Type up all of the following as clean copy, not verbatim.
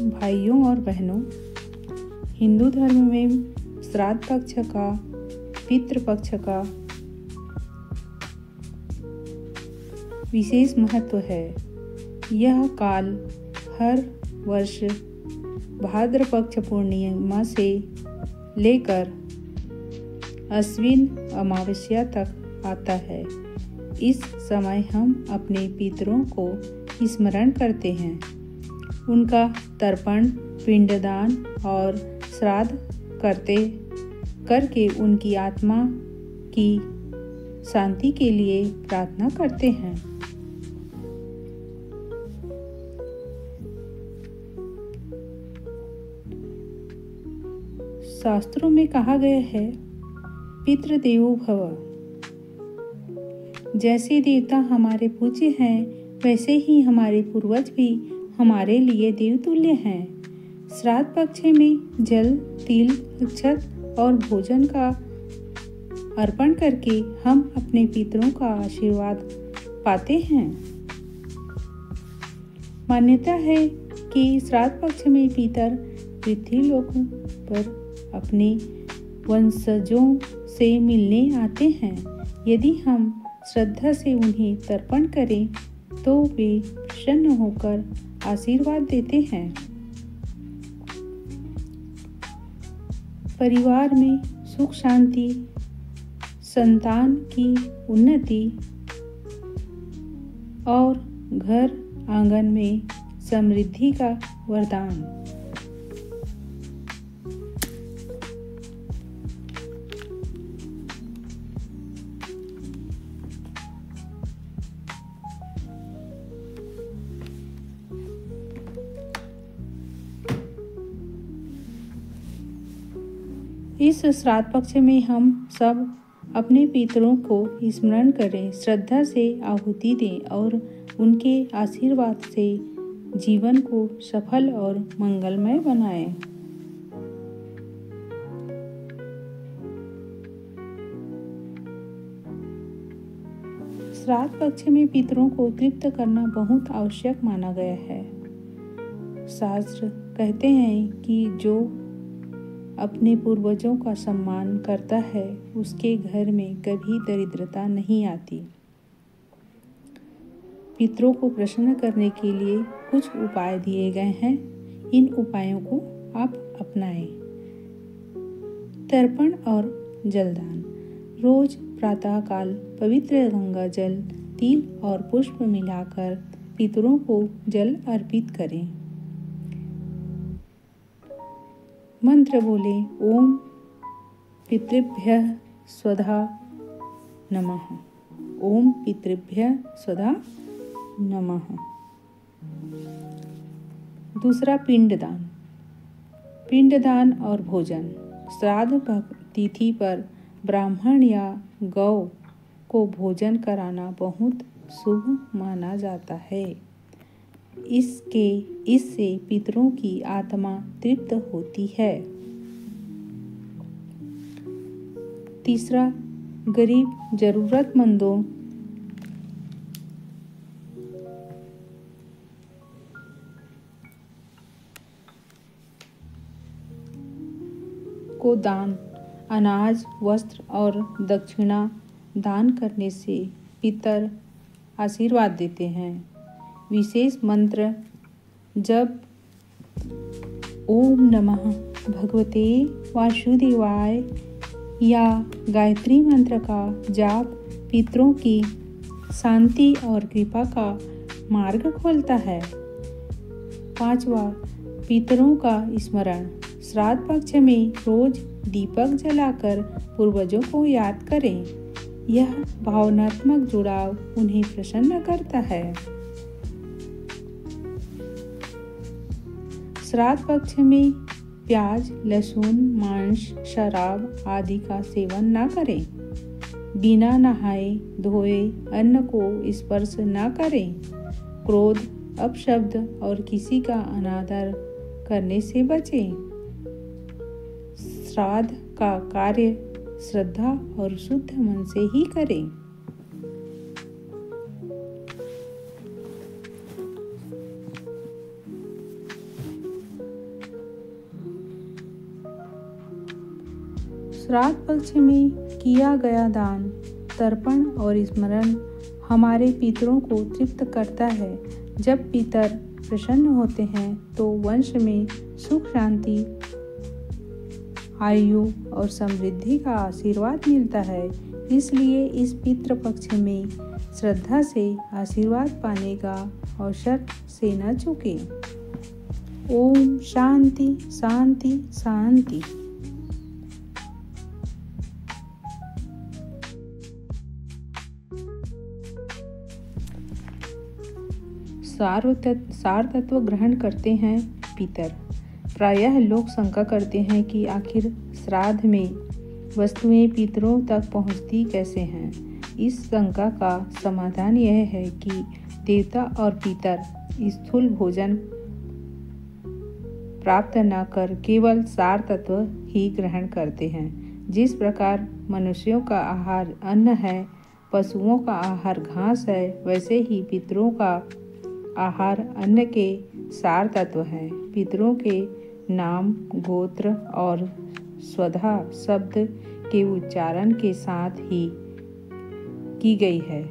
भाइयों और बहनों, हिंदू धर्म में श्राद्ध पक्ष का, पितृपक्ष का विशेष महत्व है। यह काल हर वर्ष भाद्र पक्ष पूर्णिमा से लेकर अश्विन अमावस्या तक आता है। इस समय हम अपने पितरों को स्मरण करते हैं, उनका तर्पण, पिंडदान और श्राद्ध करके उनकी आत्मा की शांति के लिए प्रार्थना करते हैं। शास्त्रों में कहा गया है, पितृदेवो भव। जैसे देवता हमारे पूज्य हैं, वैसे ही हमारे पूर्वज भी हमारे लिए देवतुल्य हैं। श्राद्ध पक्ष में जल, तिल, अक्षत और भोजन का अर्पण करके हम अपने पितरों का आशीर्वाद पाते हैं। मान्यता है कि श्राद्ध पक्ष में पितर पृथ्वीलोक पर अपने वंशजों से मिलने आते हैं। यदि हम श्रद्धा से उन्हें तर्पण करें तो वे प्रसन्न होकर आशीर्वाद देते हैं। परिवार में सुख शांति, संतान की उन्नति और घर आंगन में समृद्धि का वरदान। इस श्राद्ध पक्ष में हम सब अपने पितरों को स्मरण करें, श्रद्धा से आहुति दें और उनके आशीर्वाद से जीवन को सफल और मंगलमय बनाएं। श्राद्ध पक्ष में पितरों को तृप्त करना बहुत आवश्यक माना गया है। शास्त्र कहते हैं कि जो अपने पूर्वजों का सम्मान करता है, उसके घर में कभी दरिद्रता नहीं आती। पितरों को प्रसन्न करने के लिए कुछ उपाय दिए गए हैं। इन उपायों को आप अपनाएं। तर्पण और जलदान। रोज प्रातःकाल पवित्र गंगा जल, तिल और पुष्प मिलाकर पितरों को जल अर्पित करें। मंत्र बोले, ओम पितृभ्यः स्वधा नमः। ओम पितृभ्यः स्वधा नमः। दूसरा, पिंडदान। पिंडदान और भोजन। श्राद्ध तिथि पर ब्राह्मण या गौ को भोजन कराना बहुत शुभ माना जाता है। इससे पितरों की आत्मा तृप्त होती है। तीसरा, गरीब जरूरतमंदों को दान, अनाज, वस्त्र और दक्षिणा दान करने से पितर आशीर्वाद देते हैं। विशेष मंत्र जप, ओम नमः भगवते वासुदेवाय या गायत्री मंत्र का जाप पितरों की शांति और कृपा का मार्ग खोलता है। पांचवा, पितरों का स्मरण। श्राद्ध पक्ष में रोज दीपक जलाकर पूर्वजों को याद करें। यह भावनात्मक जुड़ाव उन्हें प्रसन्न करता है। श्राद्ध पक्ष में प्याज, लहसुन, मांस, शराब आदि का सेवन न करें। बिना नहाए धोए अन्न को स्पर्श न करें। क्रोध, अपशब्द और किसी का अनादर करने से बचें। श्राद्ध का कार्य श्रद्धा और शुद्ध मन से ही करें। श्राद्ध पक्ष में किया गया दान, तर्पण और स्मरण हमारे पितरों को तृप्त करता है। जब पितर प्रसन्न होते हैं तो वंश में सुख, शांति, आयु और समृद्धि का आशीर्वाद मिलता है। इसलिए इस पितृ पक्ष में श्रद्धा से आशीर्वाद पाने का अवसर से न चूके। ओम शांति शांति शांति। सार तत्व ग्रहण करते हैं पितर। प्रायः लोग शंका करते हैं कि आखिर श्राद्ध में वस्तुएं पितरों तक पहुंचती कैसे हैं। इस शंका का समाधान यह है कि देवता और पितर स्थूल भोजन प्राप्त न कर केवल सार तत्व ही ग्रहण करते हैं। जिस प्रकार मनुष्यों का आहार अन्न है, पशुओं का आहार घास है, वैसे ही पितरों का आहार अन्न के सार तत्व हैं। पितरों के नाम, गोत्र और स्वधा शब्द के उच्चारण के साथ ही की गई है।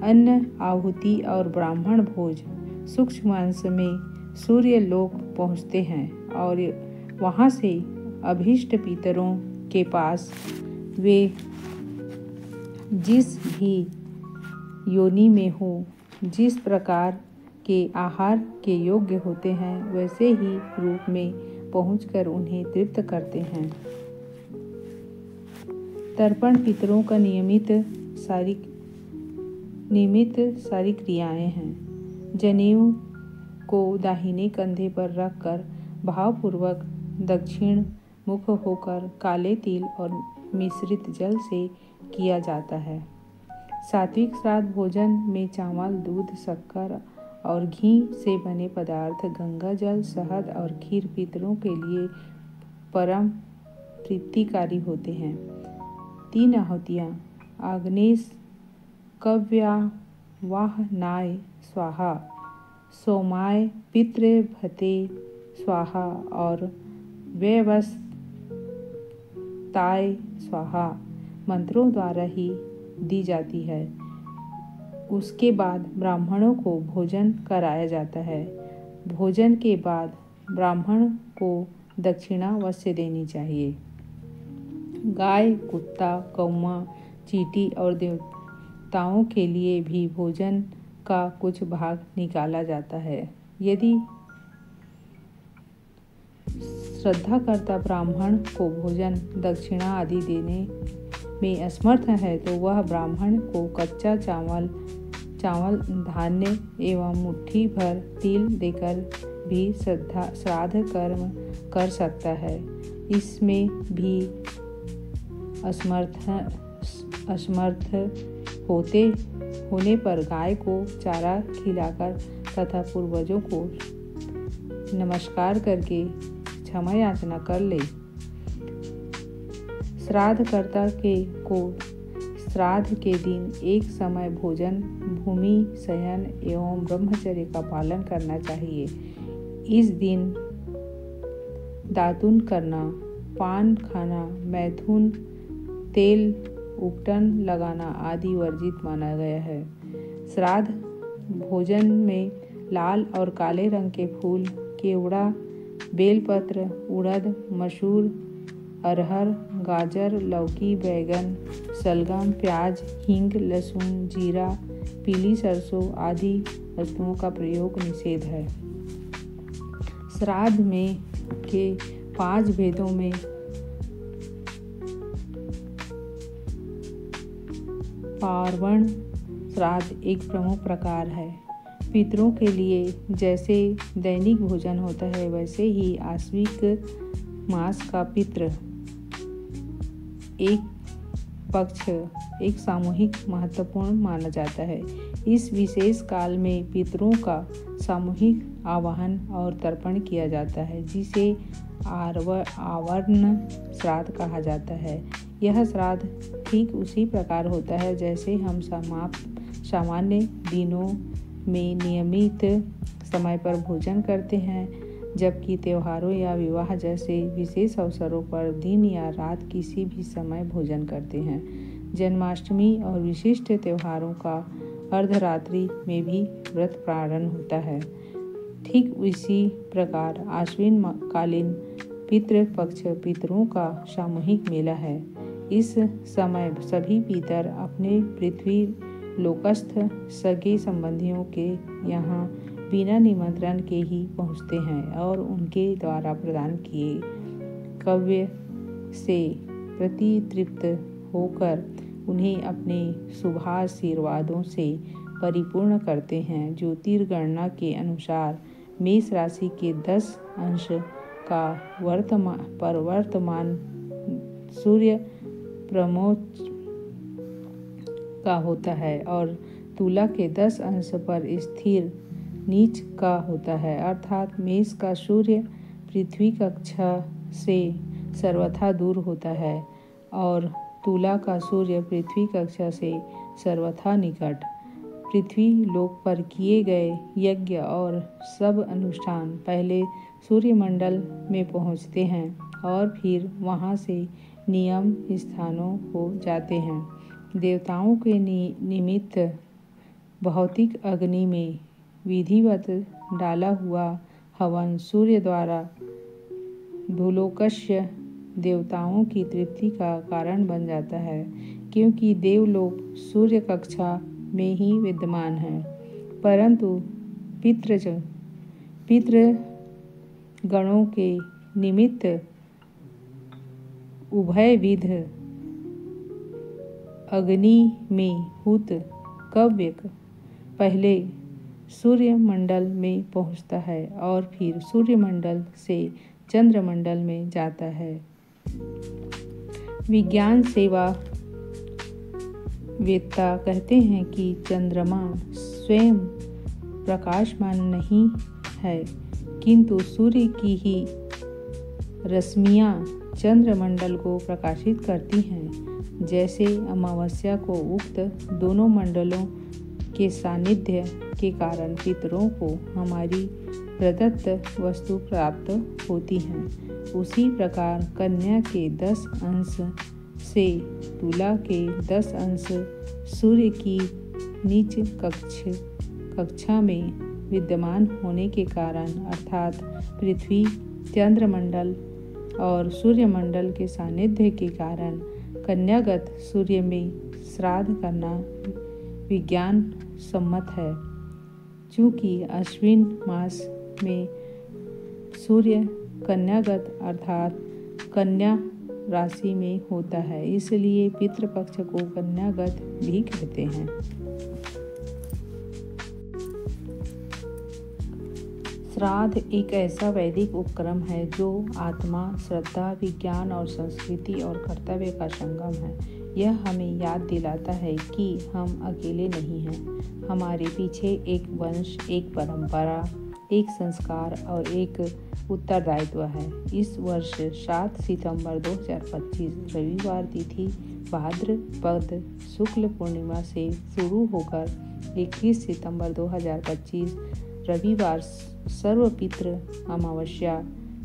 अन्न, आहुति और ब्राह्मण भोज सूक्ष्म अंश में सूर्य लोक पहुँचते हैं और वहाँ से अभीष्ट पितरों के पास वे जिस भी योनि में हो, जिस प्रकार के आहार के योग्य होते हैं, वैसे ही रूप में पहुंचकर उन्हें तृप्त करते हैं। तर्पण पितरों का नियमित सारी क्रियाएं हैं। जनेऊ को दाहिने कंधे पर रखकर भावपूर्वक दक्षिण मुख होकर काले तिल और मिश्रित जल से किया जाता है। सात्विक श्राद्ध भोजन में चावल, दूध, शक्कर और घी से बने पदार्थ, गंगा जल, शहद और खीर पितरों के लिए परम प्रीतिकारी होते हैं। 3 आहुतियाँ आग्नेश कव्यावाहनाय स्वाहा, सोमाय पितृभते स्वाहा और व्यवस्थाय स्वाहा मंत्रों द्वारा ही दी जाती है। उसके बाद ब्राह्मणों को भोजन कराया जाता है। भोजन के बाद ब्राह्मण को दक्षिणा अवश्य देनी चाहिए। गाय, कुत्ता, कौवा, चींटी और देवताओं के लिए भी भोजन का कुछ भाग निकाला जाता है। यदि श्रद्धाकर्ता ब्राह्मण को भोजन, दक्षिणा आदि देने में असमर्थ है तो वह ब्राह्मण को कच्चा चावल, धान्य एवं मुट्ठी भर तिल देकर भी श्राद्ध कर्म कर सकता है। इसमें भी असमर्थ होने पर गाय को चारा खिलाकर तथा पूर्वजों को नमस्कार करके क्षमा याचना कर ले। श्राद्धकर्ता को श्राद्ध के दिन एक समय भोजन, भूमि, शयन एवं ब्रह्मचर्य का पालन करना चाहिए। इस दिन दातून करना, पान खाना, मैथुन, तेल, उपटन लगाना आदि वर्जित माना गया है। श्राद्ध भोजन में लाल और काले रंग के फूल, केवड़ा, बेलपत्र, उड़द, मसूर, अरहर, गाजर, लौकी, बैंगन, शलगम, प्याज, हींग, लहसुन, जीरा, पीली सरसों आदि वस्तुओं का प्रयोग निषेध है। श्राद्ध में के 5 भेदों में पार्वण श्राद्ध एक प्रमुख प्रकार है। पितरों के लिए जैसे दैनिक भोजन होता है, वैसे ही आश्विक मास का पितृ एक पक्ष एक सामूहिक महत्वपूर्ण माना जाता है। इस विशेष काल में पितरों का सामूहिक आवाहन और तर्पण किया जाता है, जिसे आवरण श्राद्ध कहा जाता है। यह श्राद्ध ठीक उसी प्रकार होता है जैसे हम सामान्य दिनों में नियमित समय पर भोजन करते हैं। जबकि त्योहारों या विवाह जैसे विशेष अवसरों पर दिन या रात किसी भी समय भोजन करते हैं। जन्माष्टमी और विशिष्ट त्योहारों का अर्धरात्रि में भी व्रत प्रारंभ होता है। ठीक इसी प्रकार आश्विन कालीन पितृपक्ष पितरों का सामूहिक मेला है। इस समय सभी पितर अपने पृथ्वी लोकस्थ सगे संबंधियों के यहाँ बिना निमंत्रण के ही पहुँचते हैं और उनके द्वारा प्रदान किए कव्य से प्रतितृप्त होकर उन्हें अपने शुभाशीर्वादों से परिपूर्ण करते हैं। ज्योतिर्गणना के अनुसार मेष राशि के 10 अंश का वर्तमान सूर्य प्रमोच का होता है और तुला के 10 अंश पर स्थिर नीच का होता है, अर्थात मेष का सूर्य पृथ्वी कक्षा से सर्वथा दूर होता है और तुला का सूर्य पृथ्वी कक्षा से सर्वथा निकट। पृथ्वी लोक पर किए गए यज्ञ और सब अनुष्ठान पहले सूर्यमंडल में पहुँचते हैं और फिर वहाँ से नियम स्थानों को जाते हैं। देवताओं के निमित्त भौतिक अग्नि में विधिवत डाला हुआ हवन सूर्य द्वारा भूलोकस्य देवताओं की तृप्ति का कारण बन जाता है, क्योंकि देवलोक सूर्य कक्षा में ही विद्यमान है। परंतु पितृगणों के निमित्त उभयविध अग्नि में हुत कव्य पहले सूर्यमंडल में पहुँचता है और फिर सूर्यमंडल से चंद्रमंडल में जाता है। विज्ञान सेवा वेत्ता कहते हैं कि चंद्रमा स्वयं प्रकाशमान नहीं है, किंतु सूर्य की ही रश्मियाँ चंद्रमंडल को प्रकाशित करती हैं। जैसे अमावस्या को उक्त दोनों मंडलों के सानिध्य के कारण पितरों को हमारी प्रदत्त वस्तु प्राप्त होती हैं, उसी प्रकार कन्या के 10 अंश से तुला के 10 अंश सूर्य की नीच कक्षा में विद्यमान होने के कारण, अर्थात पृथ्वी चंद्रमंडल और सूर्यमंडल के सानिध्य के कारण कन्यागत सूर्य में श्राद्ध करना विज्ञान सम्मत है। चूँकि अश्विन मास में सूर्य कन्यागत अर्थात कन्या राशि में होता है, इसलिए पितृपक्ष को कन्यागत भी कहते हैं। श्राद्ध एक ऐसा वैदिक उपक्रम है जो आत्मा, श्रद्धा, विज्ञान और संस्कृति और कर्तव्य का संगम है। यह हमें याद दिलाता है कि हम अकेले नहीं हैं। हमारे पीछे एक वंश, एक परंपरा, एक संस्कार और एक उत्तरदायित्व है। इस वर्ष 7 सितंबर 2025 रविवार तिथि भाद्रपद शुक्ल पूर्णिमा से शुरू होकर 21 सितंबर 2025 रविवार सर्वपितृ अमावस्या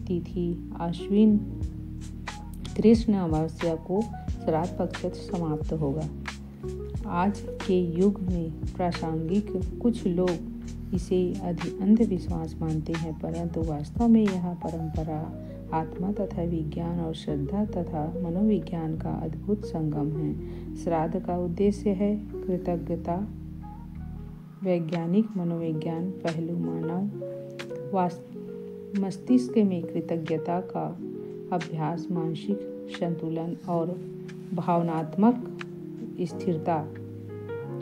तिथि आश्विन कृष्ण अमावस्या को श्राद्ध पक्ष समाप्त होगा। आज के युग में प्रासंगिक कुछ लोग इसे अंधविश्वास मानते हैं, परंतु वास्तव में यह परंपरा आत्मा तथा विज्ञान और श्रद्धा तथा मनोविज्ञान का अद्भुत संगम है। श्राद्ध का उद्देश्य है कृतज्ञता, वैज्ञानिक मनोविज्ञान पहलू मानव मस्तिष्क में कृतज्ञता का अभ्यास मानसिक संतुलन और भावनात्मक स्थिरता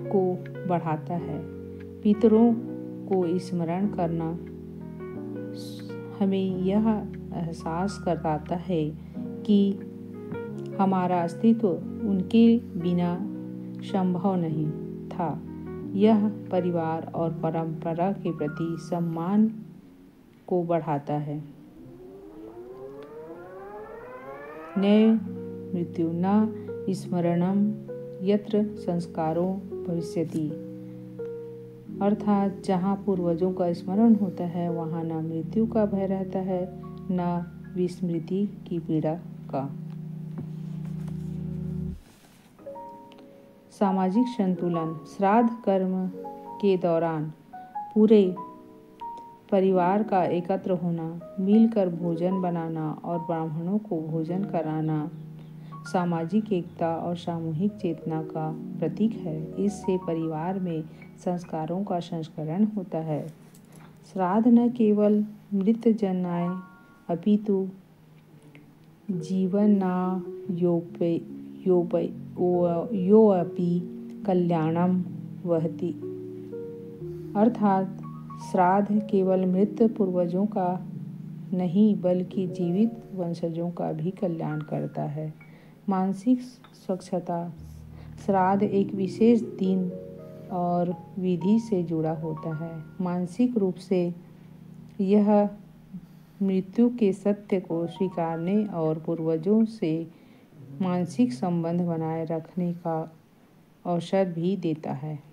को बढ़ाता है। पितरों को स्मरण करना हमें यह एहसास कराता है कि हमारा अस्तित्व उनके बिना संभव नहीं था। यह परिवार और परंपरा के प्रति सम्मान को बढ़ाता है। नए मृत्यु न स्मरणम यत्र संस्कारो भविष्यति। अर्थात जहाँ पूर्वजों का स्मरण होता है वहाँ न मृत्यु का भय रहता है न विस्मृति की पीड़ा का। सामाजिक संतुलन। श्राद्ध कर्म के दौरान पूरे परिवार का एकत्र होना, मिलकर भोजन बनाना और ब्राह्मणों को भोजन कराना सामाजिक एकता और सामूहिक चेतना का प्रतीक है। इससे परिवार में संस्कारों का संस्करण होता है। श्राद्ध न केवल मृत जनाय अपितु योऽपि कल्याणम वहति। अर्थात श्राद्ध केवल मृत पूर्वजों का नहीं बल्कि जीवित वंशजों का भी कल्याण करता है। मानसिक स्वच्छता। श्राद्ध एक विशेष दिन और विधि से जुड़ा होता है। मानसिक रूप से यह मृत्यु के सत्य को स्वीकारने और पूर्वजों से मानसिक संबंध बनाए रखने का अवसर भी देता है।